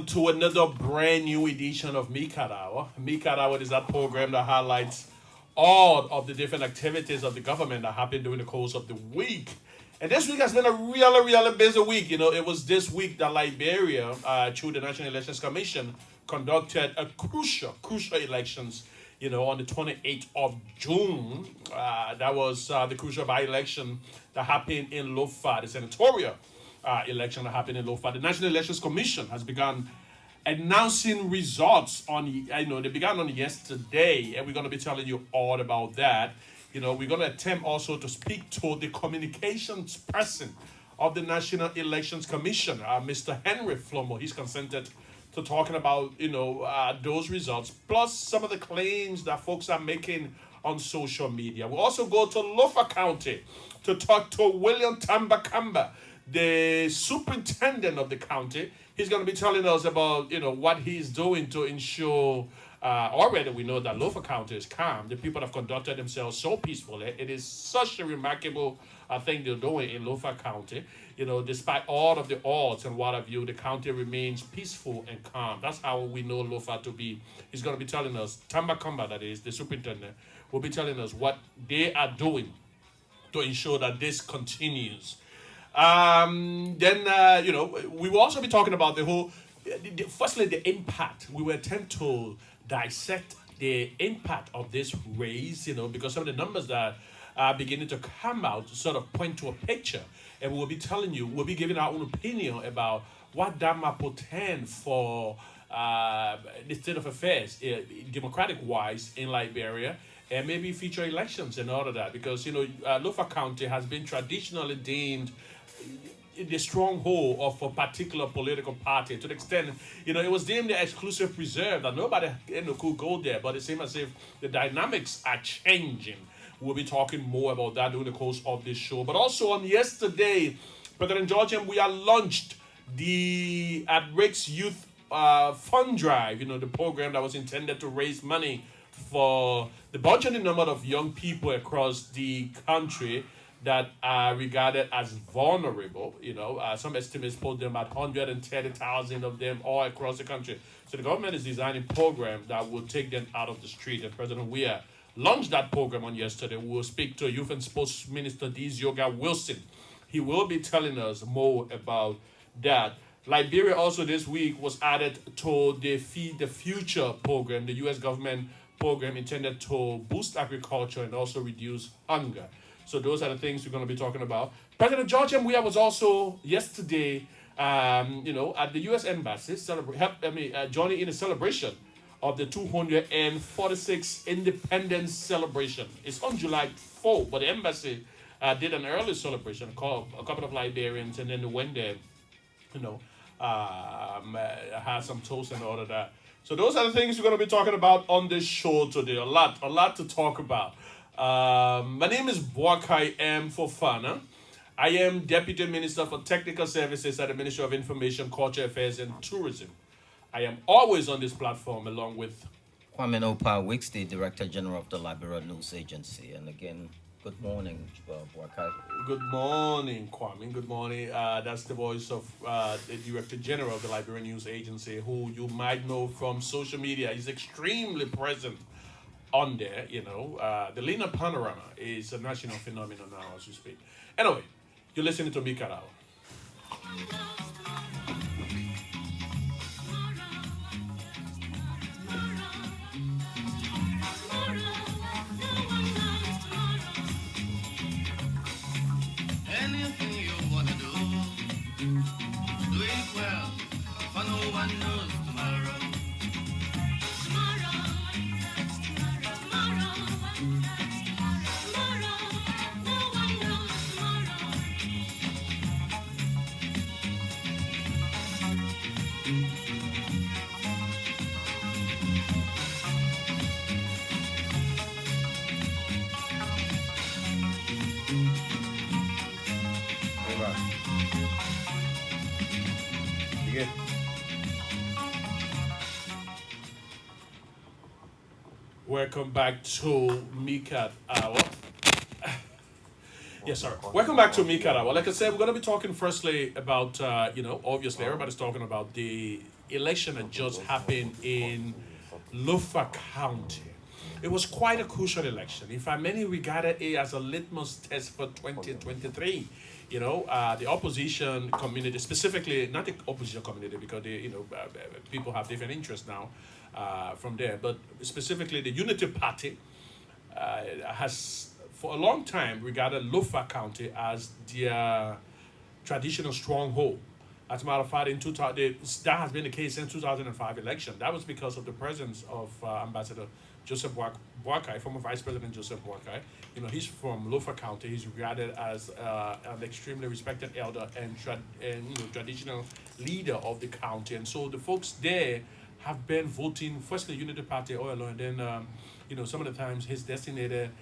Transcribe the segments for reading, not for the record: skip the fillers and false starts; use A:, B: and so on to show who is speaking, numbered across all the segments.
A: to another brand new edition of MICAT HOUR. MICAT HOUR is that program that highlights all of the different activities of the government that happened during the course of the week. And this week has been a really busy week. You know, it was this week that Liberia, through the National Elections Commission, conducted a crucial elections. You know, on the 28th of June, that was the crucial by-election that happened in Lofa, the senatorial election that happened in Lofa. The National Elections Commission has begun announcing results they began on yesterday, and we're going to be telling you all about that. You know, we're going to attempt also to speak to the communications person of the National Elections Commission, Mr. Henry Flomo. He's consented to talking about, those results, plus some of the claims that folks are making on social media. We'll also go to Lofa County to talk to William Tambakamba, the superintendent of the county. He's going to be telling us about, what he's doing to ensure. Already we know that Lofa County is calm. The people have conducted themselves so peacefully. It is such a remarkable thing they're doing in Lofa County. You know, despite all of the odds and what have you, the county remains peaceful and calm. That's how we know Lofa to be. He's going to be telling us, Tambakamba, that is, the superintendent, will be telling us what they are doing to ensure that this continues. We will also be talking about the whole, firstly, the impact. We will attempt to dissect the impact of this race, because some of the numbers that are beginning to come out sort of point to a picture. And we'll be telling you, we'll be giving our own opinion about what that might portend for the state of affairs, democratic-wise, in Liberia, and maybe future elections and all of that. Because, Lofa County has been traditionally deemed the stronghold of a particular political party, to the extent, it was deemed the exclusive preserve that nobody could go there. But it seems as if the dynamics are changing. We'll be talking more about that during the course of this show. But also on yesterday, President George and we launched the At-Risk Youth Fund Drive, the program that was intended to raise money for the burgeoning number of young people across the country that are regarded as vulnerable. Some estimates put them at 130,000 of them all across the country. So the government is designing programs that will take them out of the street. And President Weah launched that program on yesterday. We will speak to Youth and Sports Minister Dees Yoga Wilson. He will be telling us more about that. Liberia also this week was added to the Feed the Future program, the U.S. government program intended to boost agriculture and also reduce hunger. So those are the things we're going to be talking about. President George M. Weah was also yesterday, at the U.S. Embassy, joining in a celebration of the 246th Independence Celebration. It's on July 4th, but the embassy did an early celebration, called a couple of Liberians, and then they went there, had some toast and all of that. So those are the things we're going to be talking about on this show today. A lot to talk about. My name is Boakai M. Fofana. I am Deputy Minister for Technical Services at the Ministry of Information, Culture Affairs and Tourism. I am always on this platform along with
B: Kwame Opa Wicks, the Director General of the Liberia News Agency. And again, good morning, Boakai.
A: Good morning, Kwame. Good morning. That's the voice of the Director General of the Liberia News Agency, who you might know from social media. He's extremely present on there, the Lena Panorama is a national phenomenon now as we speak. Anyway, you're listening to MICAT HOUR.
C: Anything you wanna do it well, for no one knows tomorrow.
A: Welcome back to MICAT HOUR. Yes, sir. Welcome back to MICAT HOUR. Like I said, we're going to be talking firstly about, obviously everybody's talking about the election had just happened in Lofa County. It was quite a crucial election. In fact, many regarded it as a litmus test for 2023. The opposition community, specifically, not the opposition community, because people have different interests now from there, but specifically the Unity Party has, for a long time, regarded Lofa County as their traditional stronghold. As a matter of fact, that has been the case since 2005 election. That was because of the presence of Ambassador Joseph Boakai, former Vice President Joseph Boakai. He's from Lofa County. He's regarded as an extremely respected elder and traditional leader of the county. And so the folks there have been voting first the Unity Party all along, and then some of the times his designated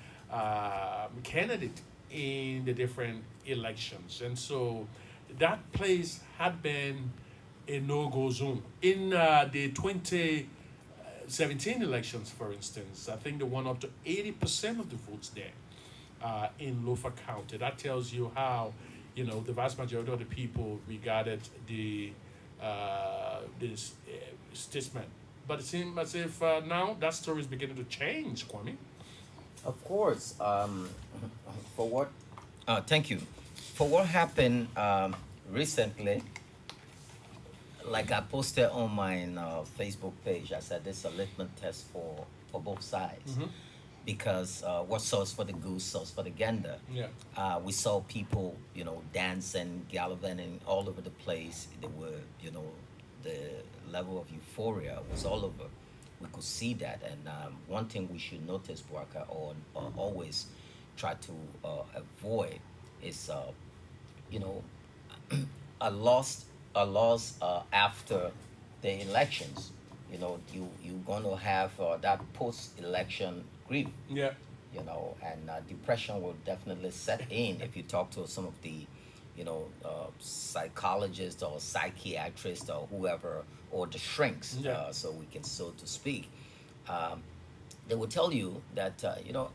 A: candidate in the different elections. And so that place had been a no-go zone. In the 2017 elections, for instance, I think they won up to 80% of the votes there in Lofa County. That tells you how, the vast majority of the people regarded this statement. But it seems as if now that story is beginning to change, Kwame.
B: Of course. For what? Thank you. For what happened recently, like I posted on my Facebook page, I said this is a litmus test for both sides. Because what sells for the goose sells for the gander.
A: Yeah.
B: We saw people, dancing, gallivanting all over the place. They were, the level of euphoria was all over. We could see that. And one thing we should notice, Boaka, or always try to avoid is, a loss after the elections. You're going to have that post-election grief.
A: Yeah.
B: And depression will definitely set in if you talk to some of the, psychologists or psychiatrists or whoever, or the shrinks, so we can, so to speak. They will tell you that,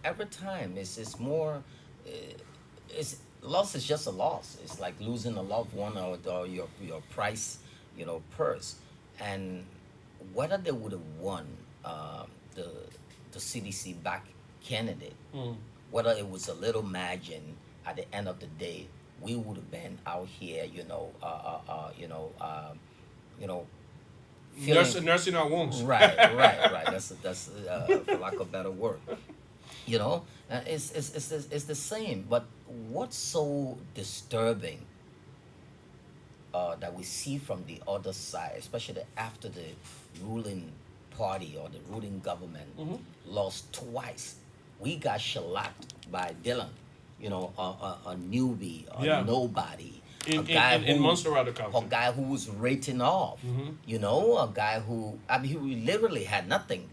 B: every time it's more, loss is just a loss. It's like losing a loved one or your price, purse. And whether they would have won the CDC back candidate, whether it was a little margin at the end of the day, we would have been out here,
A: nursing our wounds.
B: Right. That's for lack of a better word. It's the same. But what's so disturbing that we see from the other side, especially after the ruling party or the ruling government lost twice, we got shellacked by Dylan, a newbie, a nobody.
A: In Montserrat County.
B: A guy who was rating off, a guy who, he literally had nothing.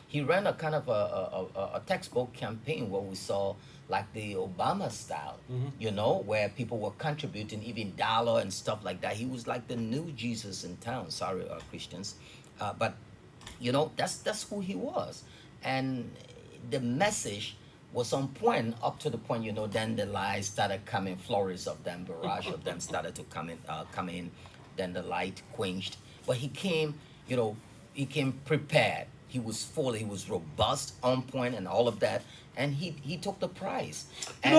B: He ran a kind of a textbook campaign where we saw like the Obama style, where people were contributing even dollar and stuff like that. He was like the new Jesus in town. Sorry, Christians, but that's who he was, and the message was on point up to the point, then the lies started coming, flurries of them, barrage of them started to come in, then the light quenched. But he came prepared. He was full, he was robust, on point, and all of that. And he took the prize. And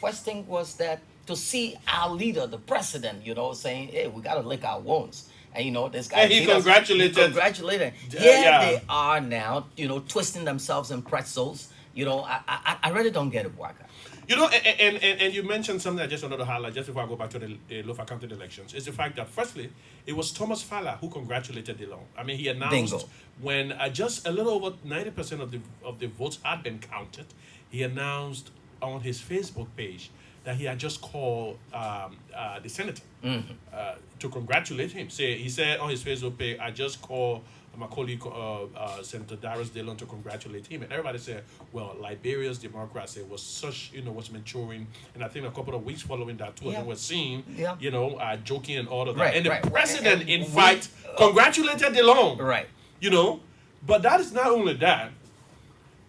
B: first thing was that to see our leader, the president, saying, hey, we got to lick our wounds. And this guy,
A: he congratulated.
B: Here they are now, twisting themselves in pretzels. I really don't get it, Waka.
A: And you mentioned something I just wanted to highlight just before I go back to the Lofa County elections. Is the fact that firstly, it was Thomas Fowler who congratulated Dillon. I mean, he announced
B: Bingo.
A: When just a little over 90% of the votes had been counted, he announced on his Facebook page that he had just called the senator to congratulate him. He said on his Facebook page, I just called my colleague, Senator Darius Dillon, to congratulate him. And everybody said, well, Liberia's democracy was such, was maturing. And I think a couple of weeks following that, two of them were seen, joking and all of that.
B: Right,
A: and the
B: right.
A: president,
B: And
A: in fact, congratulated Dillon.
B: Right.
A: But that is not only that.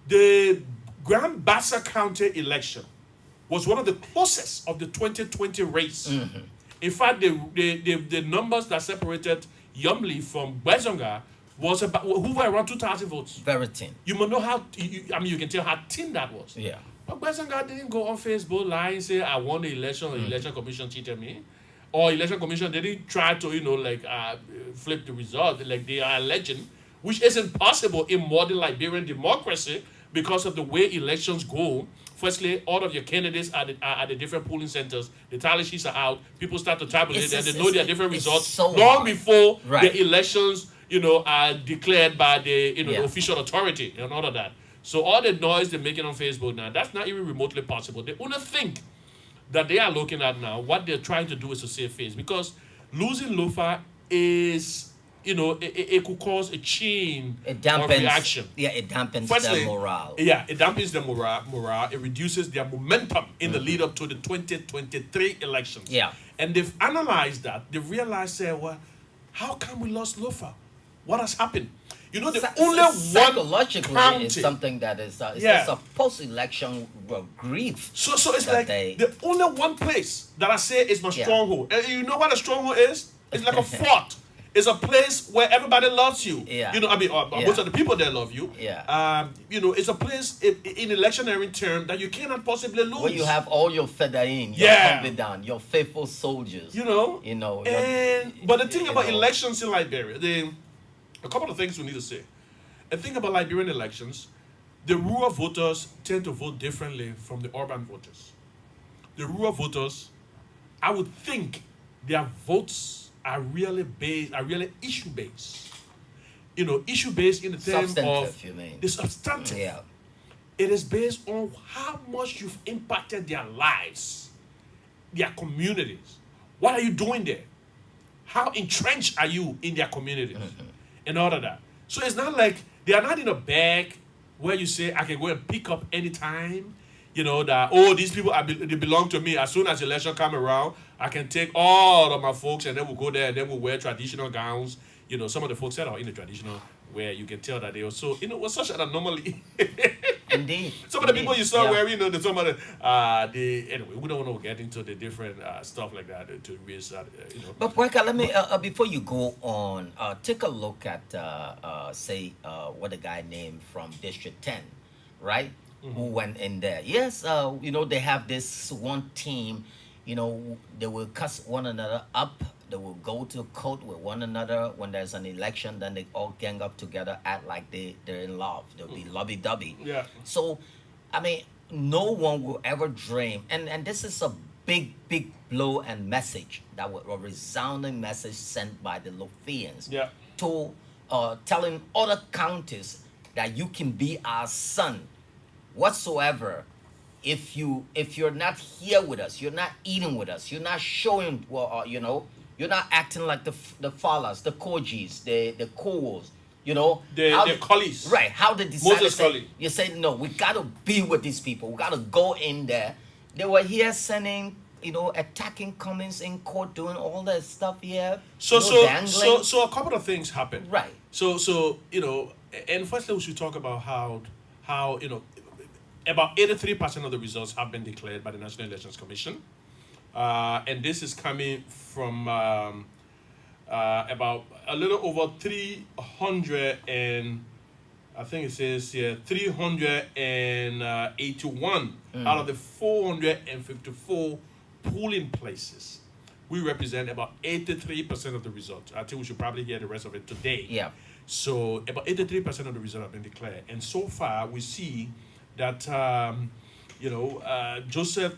A: The Grand Bassa County election was one of the closest of the 2020 race. In fact, the numbers that separated Yumli from Bezonga was about who were around 2,000 votes.
B: Very thin.
A: You must know how. I mean, you can tell how thin that was.
B: Yeah.
A: But Bezonga didn't go on Facebook Live and say, "I won the election," or "Election Commission cheated me," or "Election Commission." They didn't try to, flip the result like they are alleging, which isn't possible in modern Liberian democracy because of the way elections go. Firstly, all of your candidates are at the different polling centers. The tally sheets are out. People start to tabulate, and they know there are different results
B: so
A: long
B: hard.
A: before
B: Right.
A: the elections, are declared by the the
B: Yeah.
A: official authority and all of that. So all the noise they're making on Facebook now, that's not even remotely possible. They only think that they are looking at now, what they're trying to do is to save face, because losing Lofa is, it could cause a chain
B: It
A: of
B: dampens.
A: reaction.
B: Yeah, it dampens
A: Firstly,
B: their morale.
A: Yeah, it dampens their morale. It reduces their momentum in the lead up to the 2023 elections.
B: Yeah.
A: And they've analyzed that. They've realized, well, how come we lost Lofa? What has happened? The only one
B: Psychologically,
A: county.
B: it's something that is it's
A: Yeah.
B: just a post-election grief.
A: So it's
B: that
A: like
B: they-
A: the only one place that I say is my
B: Yeah.
A: stronghold. And you know what a stronghold is? It's like a fort. It's a place where everybody loves you.
B: Yeah.
A: Most
B: Yeah.
A: of the people there love you.
B: Yeah.
A: It's a place in electionary term that you cannot possibly lose.
B: Where you have all your fedain, your
A: Yeah.
B: down, your faithful soldiers.
A: But the thing about
B: you know.
A: elections in Liberia, a couple of things we need to say. The thing about Liberian elections, the rural voters tend to vote differently from the urban voters. The rural voters, I would think their votes are really issue based. Issue based in the terms
B: Substantive,
A: of
B: you mean.
A: the substantive.
B: Yeah.
A: It is based on how much you've impacted their lives, their communities. What are you doing there? How entrenched are you in their communities? And all of that. So it's not like they are not in a bag where you say, I can go and pick up anytime. These people, they belong to me. As soon as the election come around, I can take all of my folks and then we'll go there and then we'll wear traditional gowns. Some of the folks that are in the traditional wear, you can tell that they also, was such an anomaly.
B: Indeed.
A: Some of the people you saw
B: Yeah.
A: wearing, anyway, we don't want to get into the different stuff like that to raise that,
B: But Weka, let me before you go on, take a look at say what the guy named from District 10, right? Who went in there? Yes, they have this one team. They will cuss one another up. They will go to court with one another when there's an election. Then they all gang up together, act like they're in love. They'll be lovey-dovey.
A: Yeah.
B: So, I mean, no one will ever dream, and this is a big blow and message that was a resounding message sent by the Lofians
A: Yeah.
B: to telling other counties that you can be our son whatsoever if you're not here with us, you're not eating with us, you're not showing you're not acting like the fathers, the Kojis, the Kowos,
A: The Collies.
B: right, how they decided
A: Moses Colley.
B: you say no, we gotta be with these people, we gotta go in there. They were here sending attacking comments in court, doing all that stuff here.
A: So
B: dangling.
A: a couple of things happened.
B: Right.
A: So and firstly we should talk about how about 83% of the results have been declared by the National Elections Commission. And this is coming from about a little over 300 and I think it says here 381 out of the 454 polling places. We represent about 83% of the results. I think we should probably hear the rest of it today.
B: Yeah.
A: So about 83% of the results have been declared. And so far we see that, Joseph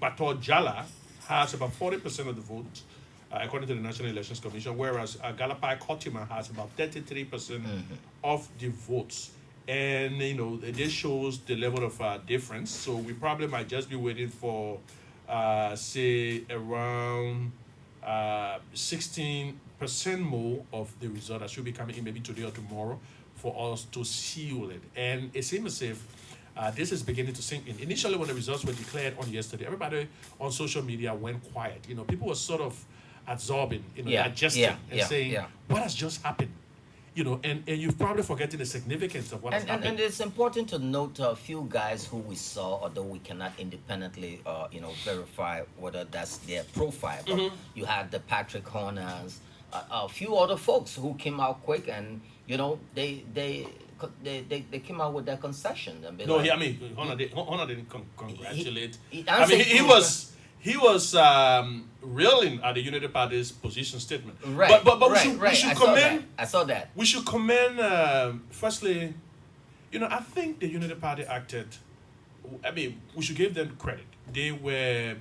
A: Bator Jala has about 40% of the votes, according to the National Elections Commission, whereas Galapai Kotima has about 33% of the votes. And, this shows the level of difference. So we probably might just be waiting for, say, around 16% more of the result that should be coming in maybe today or tomorrow for us to seal it. And it seems as if this is beginning to sink in. Initially, when the results were declared on yesterday, everybody on social media went quiet. People were sort of absorbing, digesting and saying, what has just happened? and you're probably forgetting the significance of what has
B: And
A: happened.
B: it's important to note a few guys who we saw, although we cannot independently, verify whether that's their profile. But you had the Patrick Horners, a few other folks who came out quick, and they came out with their concession. And be
A: No,
B: like,
A: Honor didn't congratulate.
B: I'm saying
A: He was railing at the Unity Party's position statement.
B: right,
A: But we
B: right,
A: should
B: right.
A: we should
B: I saw
A: commend.
B: that. I saw that.
A: We should commend, firstly, I think the Unity Party acted, we should give them credit. They were,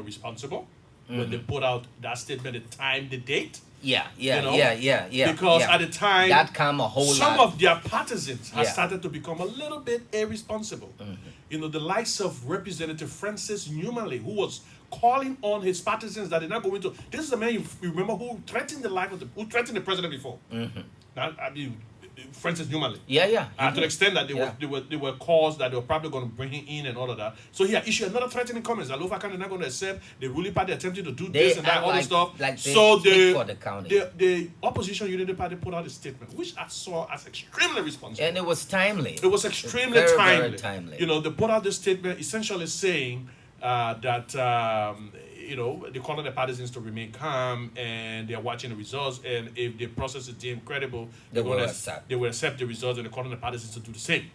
A: responsible when they put out that statement, the time, the date.
B: Yeah.
A: Because
B: yeah.
A: at the time,
B: that come a whole
A: some
B: lot.
A: of their partisans have
B: Yeah.
A: started to become a little bit irresponsible. The likes of Representative Francis Newmanley, who was calling on his partisans that they're not going to. This is the man you remember who threatened the life of who threatened the president before. Now, Francis Newmanley.
B: Yeah.
A: To the extent that they were calls that they were probably going to bring him in and all of that. So he had issued another threatening comments that Lofa County not going to accept the ruling party attempting to do
B: They
A: this and that,
B: act
A: all
B: like-
A: this stuff.
B: like they
A: so
B: speak for the county.
A: the opposition Unity Party put out a statement, which I saw as extremely responsible.
B: And it was timely.
A: It was extremely
B: Very,
A: timely.
B: very timely.
A: They put out this statement essentially saying that they call on the partisans to remain calm and they're watching the results, and if the process is deemed credible,
B: They will
A: they will accept the results, and they call on the partisans to do the same.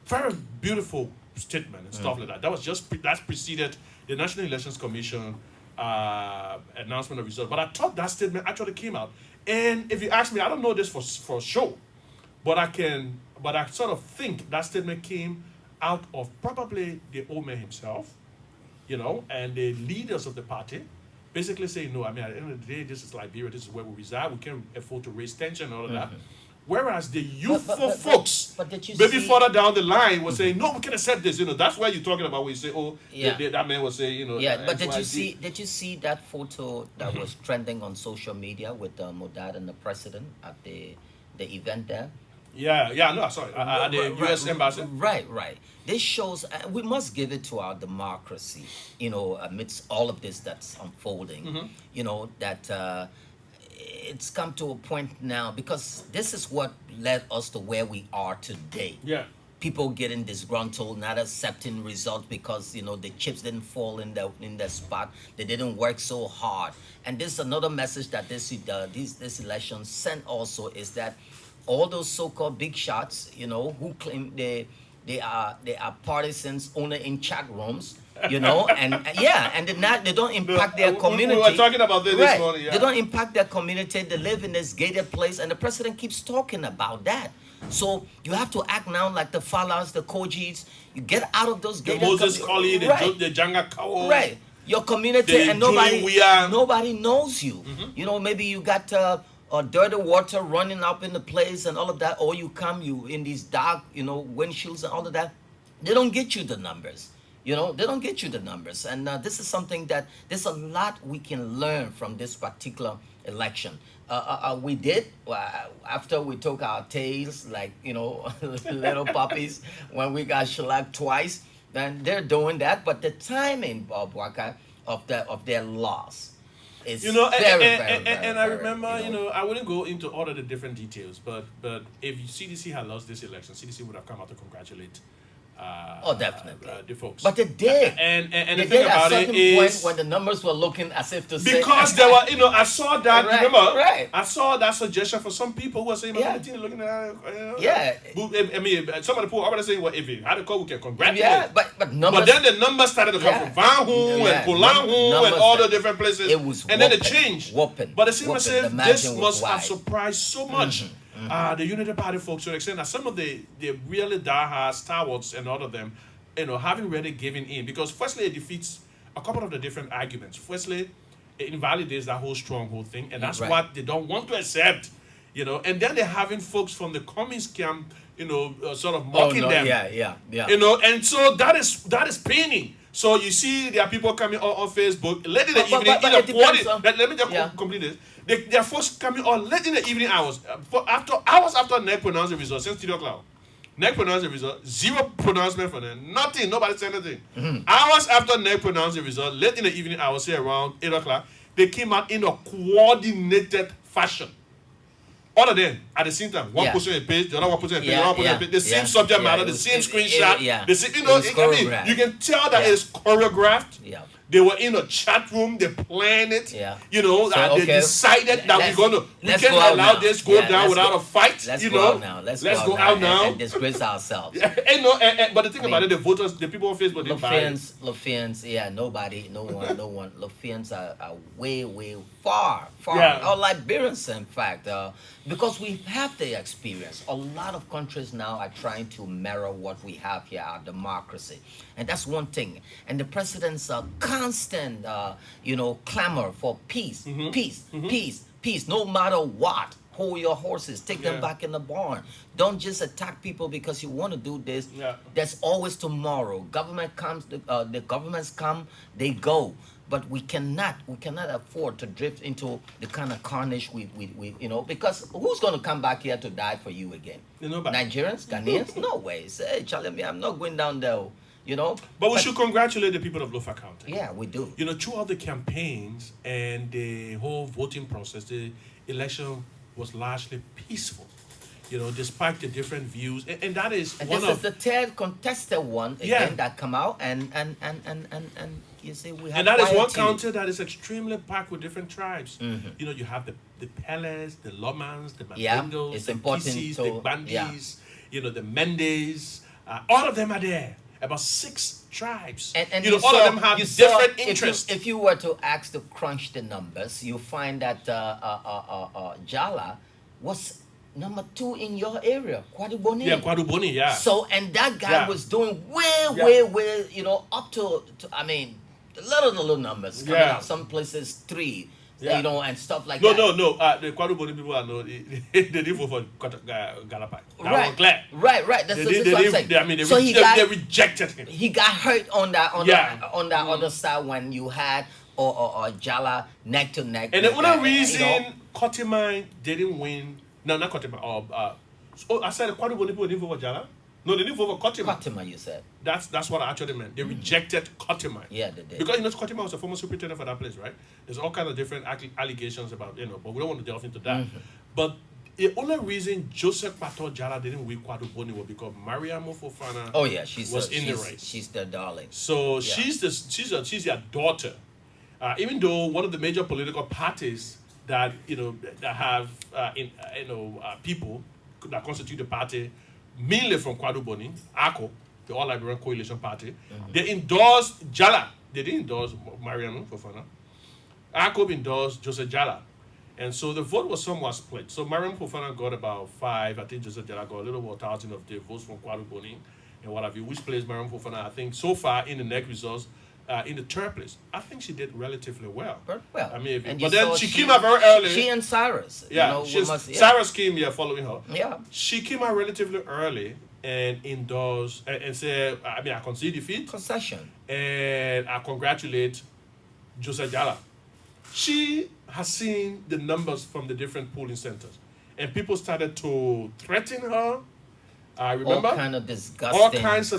A: Very beautiful statement and stuff like that. That was that's preceded the National Elections Commission announcement of results. But I thought that statement actually came out. And if you ask me, I don't know this for sure, but I sort of think that statement came out of probably the old man himself, and the leaders of the party, basically saying, no, at the end of the day, this is Liberia, this is where we reside, we can't afford to raise tension and all of that. Whereas the youthful folks,
B: but did you
A: maybe
B: see-
A: further down the line, was saying, no, we can accept this. That's why you're talking about when you say, oh,
B: Yeah.
A: that man was saying,
B: Yeah, but
A: XYZ.
B: did you see that photo that was trending on social media with Modad and the president at the event there?
A: Yeah, no, sorry, at the U.S. Embassy.
B: Right. This shows we must give it to our democracy, amidst all of this that's unfolding, that it's come to a point now, because this is what led us to where we are today.
A: Yeah.
B: People getting disgruntled, not accepting results because the chips didn't fall in their spot. They didn't work so hard. And this is another message that this election sent also, is that all those so-called big shots, who claim they are partisans only in chat rooms, and they don't impact their community.
A: We were talking about this
B: Right.
A: morning. Yeah.
B: They don't impact their community. They live in this gated place, and the president keeps talking about that. So you have to act now like the Falas, the Kojis. You get out of those
A: The
B: gated
A: Moses
B: communities.
A: Colley, the Janga Kao.
B: Right. Your community,
A: The
B: and nobody
A: Julie Weah.
B: nobody knows you. Maybe you got dirty water running up in the place and all of that, or you in these dark, windshields and all of that. They don't get you the numbers. They don't get you the numbers. And this is something that there's a lot we can learn from this particular election. We did, after we took our tails like, little puppies, when we got shellacked twice, then they're doing that. But the timing, Bob Waka, of their loss is very,
A: and I
B: very,
A: remember, I wouldn't go into all of the different details, but if CDC had lost this election, CDC would have come out to congratulate
B: definitely.
A: The folks.
B: But they did.
A: And
B: They
A: the
B: did
A: thing
B: at
A: about
B: a
A: it
B: certain
A: is,
B: point when the numbers were looking as if to say,
A: because there were, I saw that,
B: Right,
A: remember,
B: right.
A: I saw that suggestion for some people who were saying,
B: Yeah.
A: looking at,
B: Yeah.
A: I mean, some of the people are saying, well, if you had a call, we can congratulate.
B: yeah, but numbers.
A: But then the numbers started to come
B: Yeah.
A: from Vanhu
B: Yeah.
A: and Kolahu
B: Numbers
A: and all the
B: that-
A: different places.
B: it was
A: and then it
B: whooping,
A: changed.
B: whooping,
A: But it seems as
B: whooping.
A: if
B: The
A: this
B: margin was
A: must have
B: wide.
A: surprised so much the Unity Party folks to the extent that some of the really diehard stalwarts and all of them, having really given in. Because firstly, it defeats a couple of the different arguments. Firstly, it invalidates that whole stronghold thing, and that's
B: Right.
A: what they don't want to accept. And then they're having folks from the communist camp, sort of mocking them.
B: Yeah.
A: And so that is paining. So you see, there are people coming on Facebook late in the
B: But-
A: evening.
B: but
A: in
B: it
A: the
B: depends
A: quality,
B: on-
A: let me just
B: Yeah.
A: complete this. There are folks coming on late in the evening hours, hours after NEC pronounced the result, since 3 o'clock. NEC pronounced the result, zero pronouncement for them, nothing, nobody said anything. Hours after NEC pronounced the result, late in the evening hours, say around 8 o'clock, they came out in a coordinated fashion. all of them at the same time. One
B: Yeah.
A: pushing a page, the other one pushing a page,
B: Yeah,
A: the other one pushing
B: yeah,
A: a page. The same
B: yeah,
A: subject
B: yeah,
A: matter,
B: it
A: the
B: was-
A: same
B: it-
A: screenshot.
B: yeah.
A: The same,
B: It was
A: I mean,
B: choreographed.
A: you can tell that
B: Yeah.
A: it's choreographed.
B: Yeah.
A: They were in a chat room, they planned it.
B: Yeah.
A: You know,
B: So,
A: and
B: okay,
A: they decided that
B: let's-
A: we
B: let's
A: can't
B: go out
A: allow
B: now.
A: this go
B: Yeah,
A: down
B: let's
A: without
B: go-
A: a fight.
B: Let's
A: you
B: go
A: know,
B: out now. Let's
A: go out now.
B: and disgrace ourselves.
A: Yeah, but the thing about it, the voters, the people on Facebook, didn't buy it.
B: Lafayans, yeah, nobody, no one. Lafayans are way far.
A: Yeah.
B: Or Liberians, in fact, because we have the experience. A lot of countries now are trying to mirror what we have here, our democracy, and that's one thing. And the president's constant, clamor for peace, peace, no matter what. Hold your horses, take them
A: Yeah.
B: back in the barn. Don't just attack people because you want to do this.
A: Yeah.
B: There's always tomorrow. Government comes, the governments come, they go. But we cannot afford to drift into the kind of carnage we because who's going to come back here to die for you again?
A: Nobody.
B: Nigerians, Ghanaians? No way. Say, Charlie, I'm not going down there,
A: But we should congratulate the people of Lofa County.
B: Yeah, we do.
A: Throughout the campaigns and the whole voting process, the election was largely peaceful. Despite the different views, and that is
B: And
A: one
B: this
A: of
B: is the third contested one again
A: Yeah.
B: that come out, and you see we have.
A: and that is one
B: quiet
A: county that is extremely packed with different tribes.
B: Mm-hmm.
A: You have the Peles, the Lomans, the
B: Yeah,
A: Mandingos,
B: it's
A: the
B: important
A: Kisis,
B: to-
A: the Bandis, the Mendes. All of them are there. About 6 tribes.
B: And
A: all of them have different interests.
B: If you were to ask to crunch the numbers, you find that Jala was number 2 in your area, Kwaduboni.
A: Yeah, Kwaduboni, yeah.
B: So, and that guy
A: Yeah.
B: was doing
A: Yeah.
B: way, up to I mean, the little numbers coming
A: Yeah.
B: out. Some places 3,
A: Yeah.
B: and stuff like
A: No,
B: that.
A: no. The Kwaduboni people are no. They didn't vote for Galapai. That
B: Right,
A: was clear.
B: right. That's,
A: They
B: that's what I'm saying.
A: didn't-
B: So
A: they rejected him.
B: he got hurt on that
A: Yeah.
B: other side when you had or Jala neck to neck.
A: And the
B: with
A: only
B: that,
A: reason Kotimai didn't win, no, not Kotimai, I said the Kwaduboni people didn't vote for Jala. No, they didn't vote for Kotimai.
B: Fatima, you said.
A: That's what I actually meant. They rejected Kotimai.
B: Yeah, they did.
A: Because Kotimai was a former superintendent for that place, right? There's all kinds of different allegations about, but we don't want to delve into that. But the only reason Joseph Pato Jala didn't win Kwaduboni was because Mariam Fofana
B: Oh yeah, she's
A: in the race.
B: She's the darling.
A: So
B: Yeah.
A: she's their daughter. Even though one of the major political parties that that have people that constitute the party, mainly from Kwaduboni, ACO, the All Liberian Coalition Party, they endorsed Jala. They didn't endorse Mariam Fofana. ACO endorsed Joseph Jala. And so the vote was somewhat split. So Mariam Fofana got about 5. I think Joseph Jala got a little over 1,000 of the votes from Kwaduboni and what have you. Which place Mariam Fofana, I think, so far in the next results, in the third place, I think she did relatively well.
B: Very well.
A: I mean,
B: And
A: but
B: you
A: then
B: saw
A: she came out very early.
B: She and Cyrus.
A: Yeah,
B: yeah.
A: Cyrus came here following her.
B: Yeah.
A: She came out relatively early and endorsed and said, I concede defeat
B: Concession.
A: and I congratulate Joseph Jala. She has seen the numbers from the different polling centers, and people started to threaten her. I remember
B: All kinds of
A: disgusting comments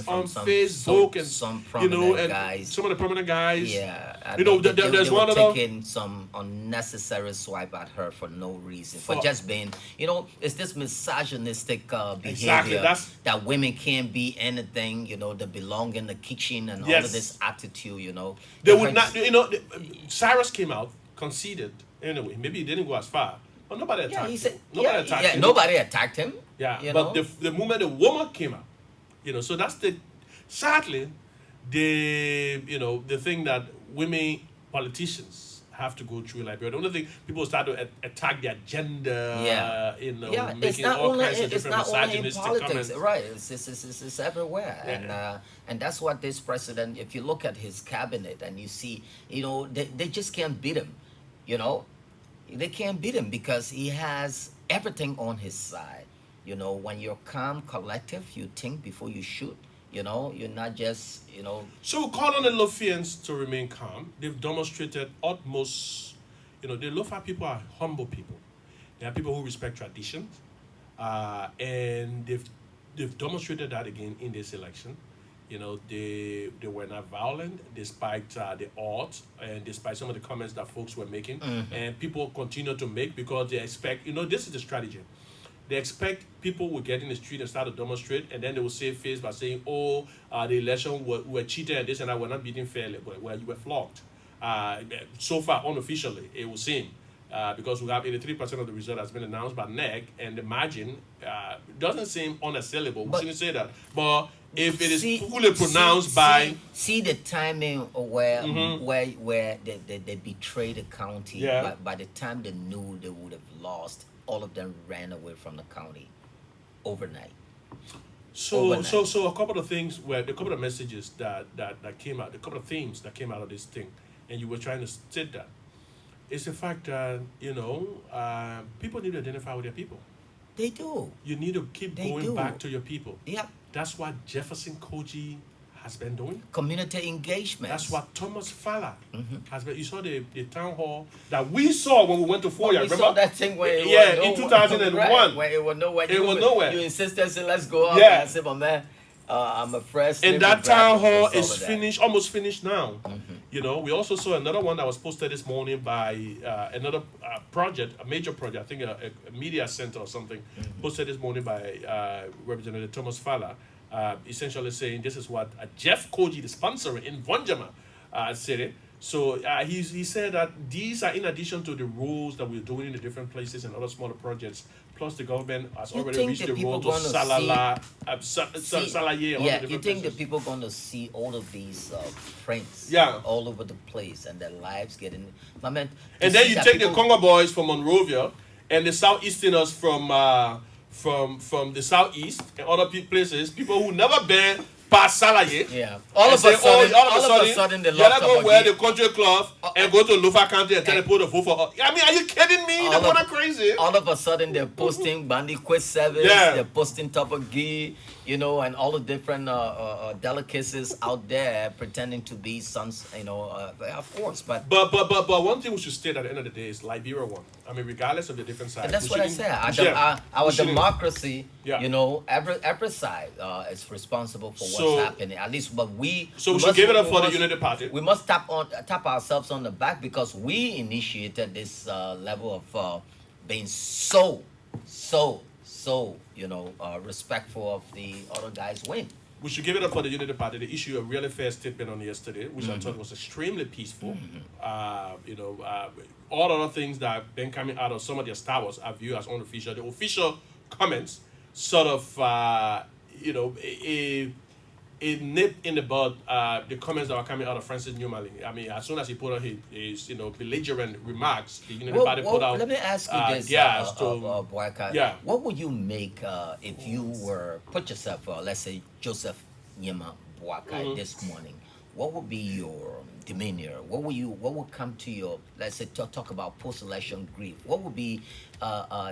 A: on Facebook and
B: some prominent
A: and
B: guys.
A: some of the prominent guys.
B: Yeah, I
A: You know,
B: mean, they
A: there's
B: were
A: one other.
B: taking some unnecessary swipe at her for no reason, for
A: For-
B: just being, it's this misogynistic behavior
A: Exactly, that's-
B: that women can't be anything, they belong in the kitchen and all
A: Yes.
B: of this attitude,
A: They
B: It
A: would
B: hurts.
A: not. Cyrus came out, conceded. Anyway, maybe he didn't go as far, but nobody attacked
B: Yeah, he said,
A: him. Nobody attacked him.
B: nobody attacked him.
A: Yeah,
B: you
A: but
B: know?
A: the moment the woman came out, so that's sadly, the thing that women politicians have to go through in Liberia. The only thing people start to attack their gender,
B: Yeah. It's
A: making
B: not
A: all
B: only
A: kinds of
B: it's
A: different
B: not only in
A: misogynistic
B: politics,
A: comments.
B: right? It's everywhere,
A: Yeah.
B: and that's what this president. If you look at his cabinet and you see, they just can't beat him, they can't beat him because he has everything on his side. When you're calm, collective, you think before you shoot. You're not just
A: So we call on the Lofians to remain calm. They've demonstrated utmost, the Lofa people are humble people. They are people who respect traditions, and they've demonstrated that again in this election. You know, they were not violent despite the odds and despite some of the comments that folks were making, and people continue to make because they expect. You know, this is the strategy. They expect people will get in the street and start to demonstrate, and then they will save face by saying, "Oh, the election were cheated and this and that. We're not beating fairly, but well, you were flogged." So far, unofficially, it will seem. Because we have 83% of the result has been announced by NEC, and the margin doesn't seem unassailable. We shouldn't say that. But if it is fully pronounced by...
B: See the timing where where they betrayed the county.
A: Yeah.
B: By the time they knew they would have lost, all of them ran away from the county overnight.
A: So a couple of things were, a couple of messages that came out, a couple of themes that came out of this thing, and you were trying to state that. It's the fact that, you know, people need to identify with their people.
B: They do.
A: You need to keep going back to your people.
B: Yeah.
A: That's what Jefferson Koji has been doing.
B: Community engagement.
A: That's what Thomas Fowler has been. You saw the town hall that we saw when we went to Foya.
B: We
A: Remember
B: saw that thing where it
A: in
B: was
A: 2001.
B: Right, where it was nowhere.
A: It was nowhere.
B: You insisted, said, let's go up.
A: Yeah.
B: And I said, but man, I'm a fresh.
A: And that town hall is finished, almost finished now. You know, we also saw another one that was posted this morning by another project, a major project, I think a media center or something, posted this morning by Representative Thomas Fowler, essentially saying this is what Jeff Koji, the sponsor in Vonjama, said. So he said that these are in addition to the roads that we're doing in the different places and other smaller projects. Plus, the government has already reached the road to Salala, Salaye.
B: Yeah, you think the people going to see all of these prints all over the place and their lives getting... My man,
A: and then you take the Congo boys from Monrovia and the Southeasterners from the Southeast and other places, people who never been past Salaye.
B: Yeah. All of a sudden, they
A: gotta go wear the country cloth and go to Lufa County and tell the people to vote for us. I mean, are you kidding me? They're going crazy.
B: All of a sudden, they're posting Bandi Quiz Service, they're posting Topagi, you know, and all the different delicacies out there pretending to be sons, you know, of course. But
A: one thing we should state at the end of the day is Liberia won. I mean, regardless of the different sides.
B: And that's what I said. Our democracy, you know, every side is responsible for what's happening. At least, but we. So
A: we should give it up for the Unity Party.
B: We must tap ourselves on the back because we initiated this level of being so, you know, respectful of the other guys' win.
A: We should give it up for the Unity Party. They issued a really fair statement on yesterday, which I thought was extremely peaceful. You know, all other things that have been coming out of some of their Star Wars are viewed as unofficial. The official comments sort of, you know, a nip in the bud the comments that were coming out of Francis Newman. I mean, as soon as he put out his you know, belligerent remarks, the Unity Party put out.
B: Let me ask you this, Boyka.
A: Yeah.
B: What would you make if you were put yourself, let's say Joseph Nyema Boyka this morning? What would be your demeanor? What would come to your, let's say, talk about post-election grief? What would be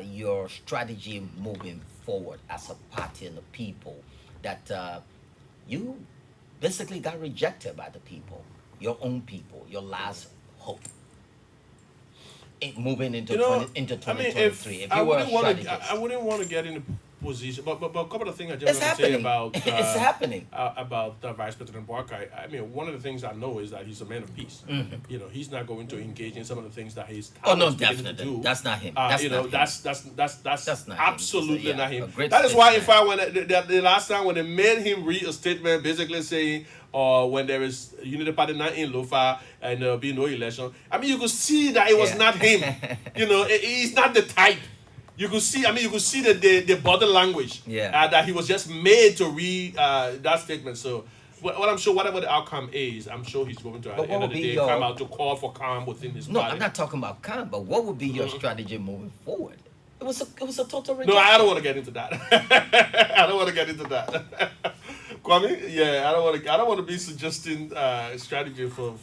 B: your strategy moving forward as a party and the people that you basically got rejected by the people, your own people, your last hope? Moving into 2023,
A: I wouldn't want to get in a position, but a couple of things I just want to say about
B: it's happening
A: about Vice President Barker. I mean, one of the things I know is that he's a man of peace. You know, he's not going to engage in some of the things that he's
B: definitely to do. That's not him.
A: That's
B: not
A: absolutely
B: him.
A: not him.
B: That
A: is why, in fact, when the last time when they made him read a statement, basically saying, when there is Unity Party not in Lofa and there'll be no election. I mean, you could see that it was not him. You know, he's not the type. You could see. I mean, you could see the body language. That he was just made to read that statement. So, what I'm sure, whatever the outcome is, I'm sure he's going to at the end of the day come out to call for calm within his party.
B: No, I'm not talking about calm, but what would be your strategy moving forward? It was a total rejection.
A: No, I don't want to get into that. I don't want to get into that. Kwame, yeah, I don't want to be suggesting strategy for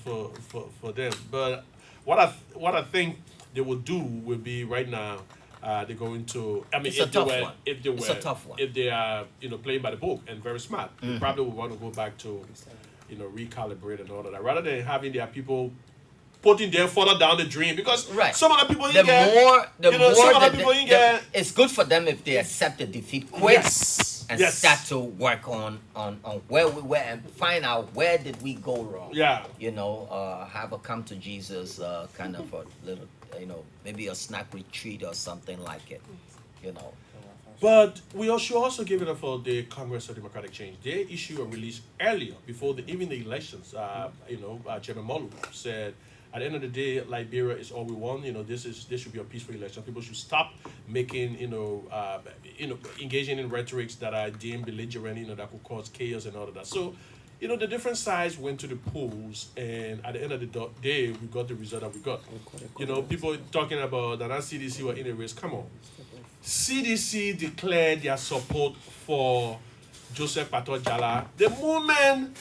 A: them. But what I think they will do will be right now. They're going to. I mean,
B: it's a tough one.
A: If they are, you know, playing by the book and very smart, they probably will want to go back to, you know, recalibrate and all of that, rather than having their people putting them further down the drain. Because some other people,
B: it's good for them if they accept the defeat quick.
A: Yes.
B: and
A: Yes.
B: start to work on where we were and find out where did we go wrong.
A: Yeah.
B: Have a come to Jesus kind of a little, maybe a snack retreat or something like it. You know.
A: But we should also give it up for the Congress of Democratic Change. They issued a release earlier, before even the elections. Chairman Molu said, at the end of the day, Liberia is all we want. This should be a peaceful election. People should stop making, engaging in rhetorics that are deemed belligerent, that could cause chaos and all of that. So, the different sides went to the polls, and at the end of the day, we got the result that we got. People talking about that CDC were in a race. Come on. CDC declared their support for Joseph Pato Jala the moment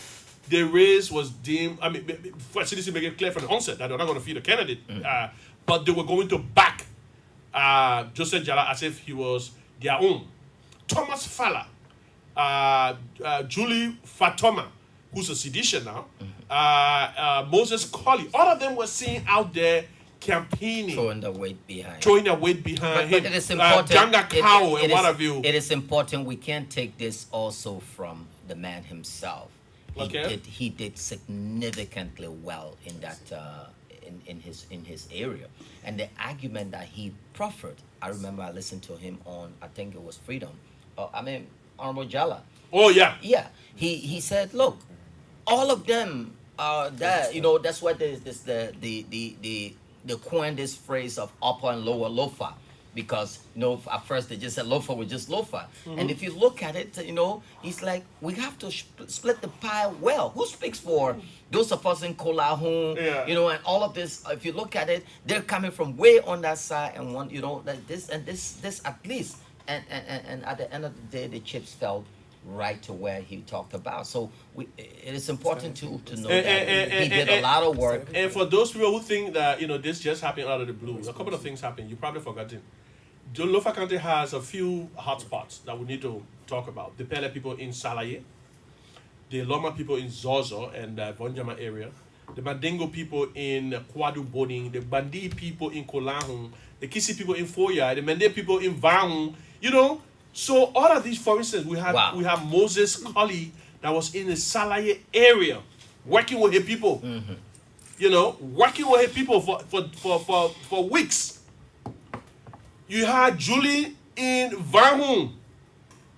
A: the race was deemed. For CDC make it clear from the onset that they're not going to feed a candidate, but they were going to back Joseph Jala as if he was their own. Thomas Falla, Julie Fatoma, who's a sedition now, Moses Colley, all of them were seen out there campaigning,
B: throwing the weight behind
A: him.
B: But it is important.
A: Janga Cow and what have you.
B: It is important. We can't take this also from the man himself. He did significantly well in that in his area, and the argument that he proffered. I remember I listened to him on, I think it was Freedom. Honorable Jala.
A: Oh yeah.
B: Yeah. He said, look, all of them are there. That's what they coined this phrase of upper and lower lofa, because at first they just said lofa was just lofa, and if you look at it, it's like we have to split the pie well. Who speaks for those of us in Kolahun? And all of this. If you look at it, they're coming from way on that side, and one, that this at least, and at the end of the day, the chips fell right to where he talked about. So it is important to know that he did a lot of work.
A: And for those people who think that this just happened out of the blue, a couple of things happened. You probably forgotten. Lofa County has a few hotspots that we need to talk about. The Pele people in Salaye, the Loma people in Zozo and Vonjama area, the Mandingo people in Kwadu Boding, the Bandi people in Kolahun, the Kisi people in Foya, the Mende people in Vahun. So all of these, for instance, we have Moses Colley that was in the Salaye area, working with his people. Working with his people for weeks. You had Julie in Vahun,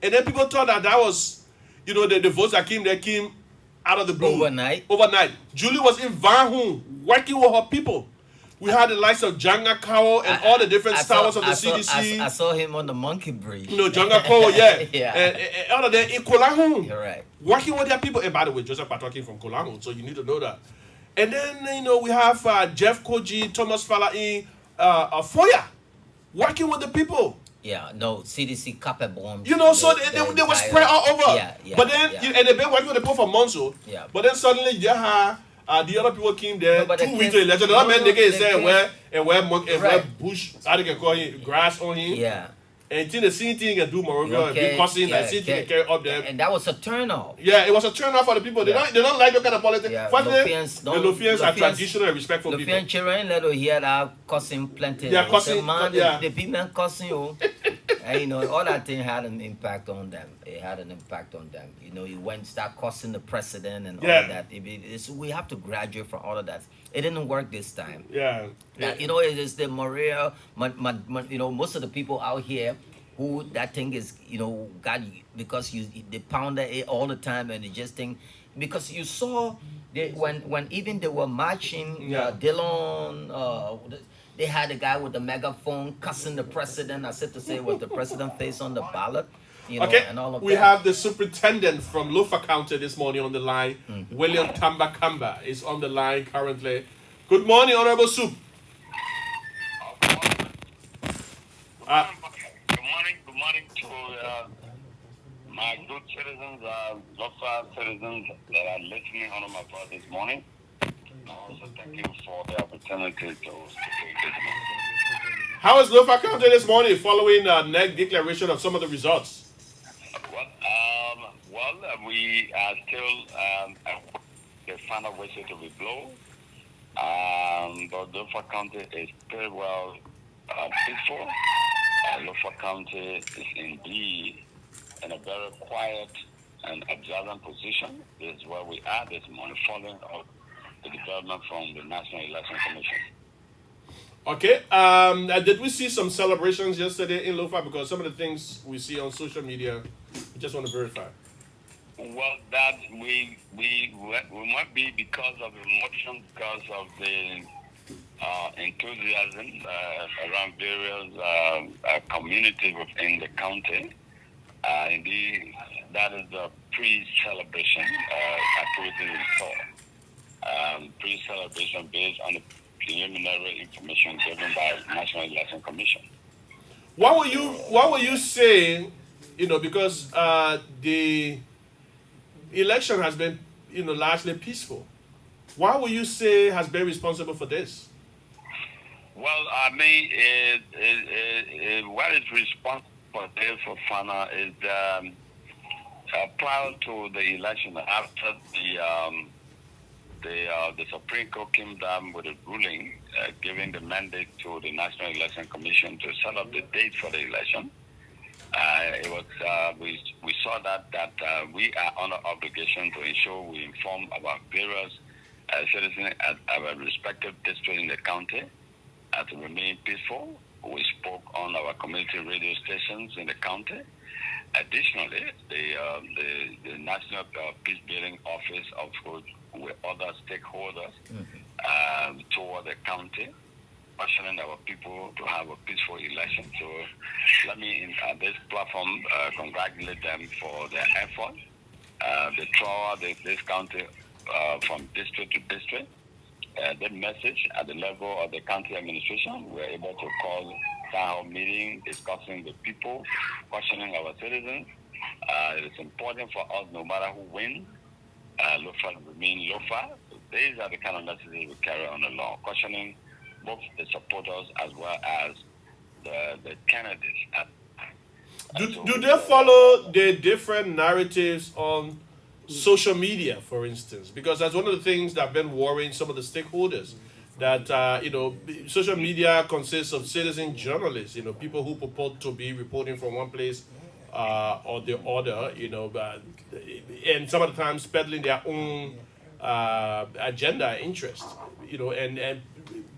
A: and then people thought that was, the votes that came out of the blue. Overnight. Julie was in Vahun, working with her people. We had the likes of Janga Kao and all the different stars of the CDC.
B: I saw him on the monkey bridge.
A: Janga Kao, yeah.
B: Yeah.
A: And all of them in Kolahun.
B: You're right.
A: Working with their people. And by the way, Joseph Patokin from Kolahun, so you need to know that. And then, we have Jeff Koji, Thomas Falla in Foya, working with the people.
B: Yeah, no, CDC copper bomb.
A: So they were spread all over.
B: Yeah.
A: But then, and they've been working with the people for months.
B: Yeah.
A: But then suddenly, the other people came there 2 weeks to election. The other man, they can say, where bush, how they can call it, grass on him.
B: Yeah.
A: And the same thing can do Morovia and be causing that same thing can carry up there.
B: And that was a turnoff.
A: Yeah, it was a turnoff for the people. They don't like that kind of politics.
B: Yeah.
A: The Lofians are traditional and respectful people.
B: Lofian children let you hear that cussing plenty.
A: Yeah, cussing.
B: The people cussing you. And all that thing had an impact on them. It had an impact on them. You went and start cussing the president and all of that. We have to graduate from all of that. It didn't work this time.
A: Yeah.
B: It is the Maria, most of the people out here who that thing is, God, because they pound it all the time, and they just think, because you saw when even they were marching, Dillon, they had a guy with the megaphone cussing the president. I said to say was the president face on the ballot. And all of
A: we
B: that.
A: have the superintendent from Lofa County this morning on the line. William Kamba is on the line currently. Good morning, Honorable Soup.
D: Good morning to my good citizens, Lofa citizens that are listening on my part this morning. I also thank you for the opportunity to speak this morning.
A: How is Lofa County this morning following NEC declaration of some of the results?
D: We are still the final whistle to be blown. But Lofa County is pretty well peaceful. Lofa County is indeed in a very quiet and observant position. This is where we are this morning, following up the development from the National Election Commission.
A: Okay. Did we see some celebrations yesterday in Lofa? Because some of the things we see on social media, we just want to verify.
D: Well, that we might be because of emotion, because of the enthusiasm around various communities within the county. Indeed, that is the pre-celebration activity in store. Pre-celebration based on the preliminary information given by the National Election Commission.
A: What were you saying? Because the election has been largely peaceful. What would you say has been responsible for this?
D: Well, I mean, what is responsible for this for FANA is prior to the election, after the Supreme Court came down with a ruling giving the mandate to the National Election Commission to set up the date for the election. It was we saw that we are under obligation to ensure we inform about various citizens at our respective districts in the county to remain peaceful. We spoke on our community radio stations in the county. Additionally, the National Peace Building Office, of course, with other stakeholders toward the county, questioning our people to have a peaceful election. So let me, at this platform, congratulate them for their effort. They throw this county from district to district. The message at the level of the county administration, we're able to call town hall meeting, discussing the people, questioning our citizens. It is important for us, no matter who wins, Lofa remain Lofa. These are the kind of messages we carry on along, questioning both the supporters as well as the candidates.
A: Do they follow the different narratives on social media, for instance? Because that's one of the things that have been worrying some of the stakeholders. That social media consists of citizen journalists, people who purport to be reporting from one place or the other, and some of the times peddling their own agenda, interest, and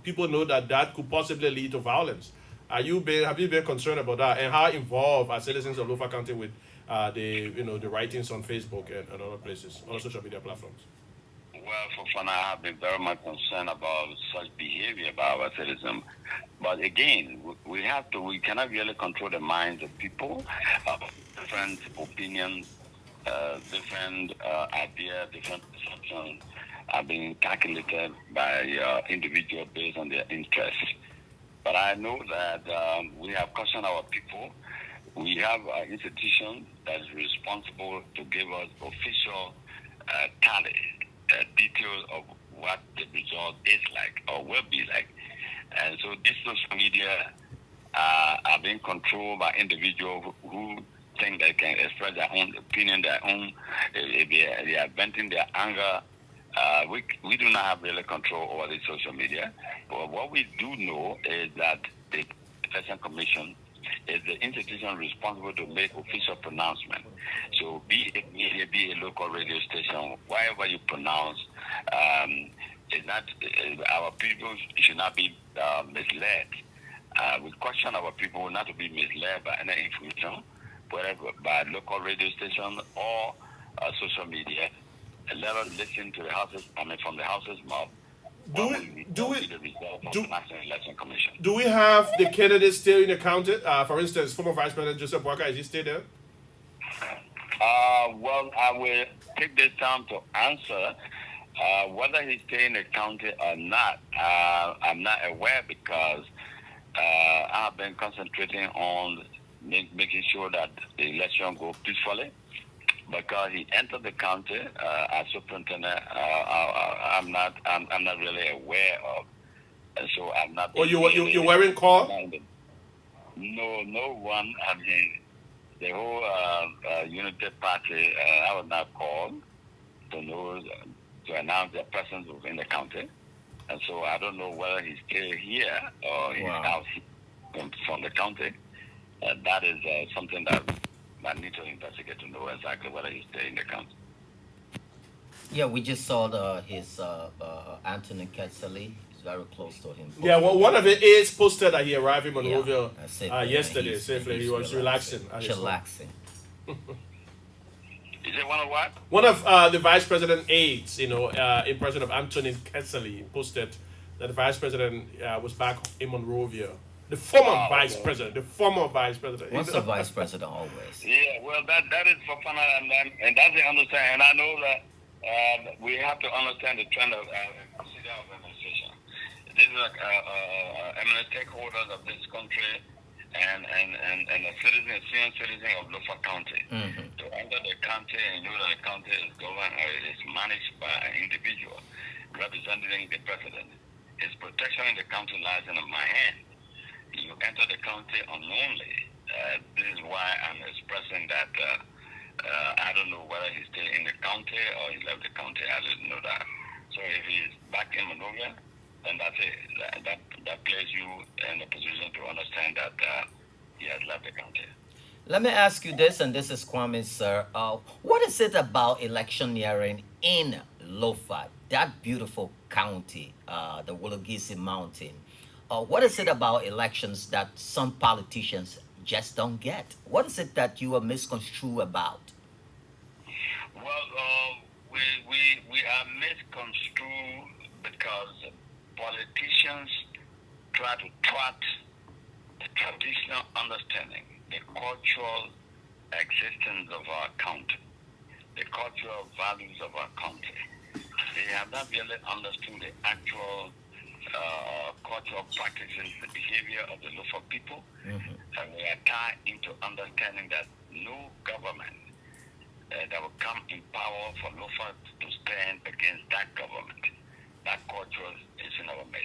A: people know that could possibly lead to violence. Have you been concerned about that, and how involved are citizens of Lofa County with the writings on Facebook and other places, other social media platforms?
D: Well, for fun, I have been very much concerned about such behavior by our citizens. But again, we cannot really control the minds of people, different opinions, different ideas, different perceptions are being calculated by individuals based on their interests. But I know that we have cautioned our people. We have an institution that is responsible to give us official tally, details of what the result is like or will be like. And so these social media are being controlled by individuals who think they can express their own opinion, they are venting their anger. We do not have really control over the social media. But what we do know is that the Election Commission is the institution responsible to make official pronouncement. So be it media, be a local radio station, whatever you pronounce, is not our people should not be misled. We caution our people not to be misled by any information, whether by local radio station or social media. And let us listen to from the house's mouth. Do
A: we have the candidates still in the county? For instance, former Vice President Joseph Walker, is he still there?
D: Well, I will take this time to answer whether he's staying in the county or not. I'm not aware because I've been concentrating on making sure that the election goes peacefully. Because he entered the county as superintendent, I'm not really aware of, and so I'm not.
A: Oh, you weren't called?
D: No one. I mean, the whole Unity Party. I was not called to announce their presence within the county, and so I don't know whether he's still here or he's out from the county. That is something that I need to investigate to know exactly whether he stay in the county.
B: Yeah, we just saw his Anthony Ketsley. He's very close to him.
A: Yeah, well, one of it is posted that he arrived in
B: Yeah,
A: Monrovia
B: safely,
A: yesterday.
B: he's-
A: Safely, he
B: he's
A: was relaxing. at his home.
B: Chillaxing.
D: Is it one of what?
A: One of the vice president aides, in person of Anthony Ketsley, posted that the vice president was back in Monrovia. The former vice president. The former vice president.
B: What's the vice president always?
D: Yeah, well, that is for fun, and that's the understand. And I know that we have to understand the trend of city organization. This is eminent stakeholders of this country and a citizen, senior citizen of Lofa County.
B: Mm-hmm.
D: To enter the county and know that the county is governed or is managed by an individual representing the president. His protection in the county lies in my hand. You enter the county unknowingly. This is why I'm expressing that I don't know whether he stayed in the county or he left the county. I didn't know that. So if he's back in Monrovia, then that's it. That places you in a position to understand that he has left the county.
B: Let me ask you this, and this is Kwame, sir. What is it about electioneering in Lofa, that beautiful county, the Wologisi Mountain? What is it about elections that some politicians just don't get? What is it that you are misconstrued about?
D: Well, we are misconstrued because politicians try to thwart the traditional understanding, the cultural existence of our country, the cultural values of our country. They have not really understood the actual cultural practices, the behavior of the Lofa people, and we are tied into understanding that no government that will come in power for Lofa to stand against that government. That culture is in our midst.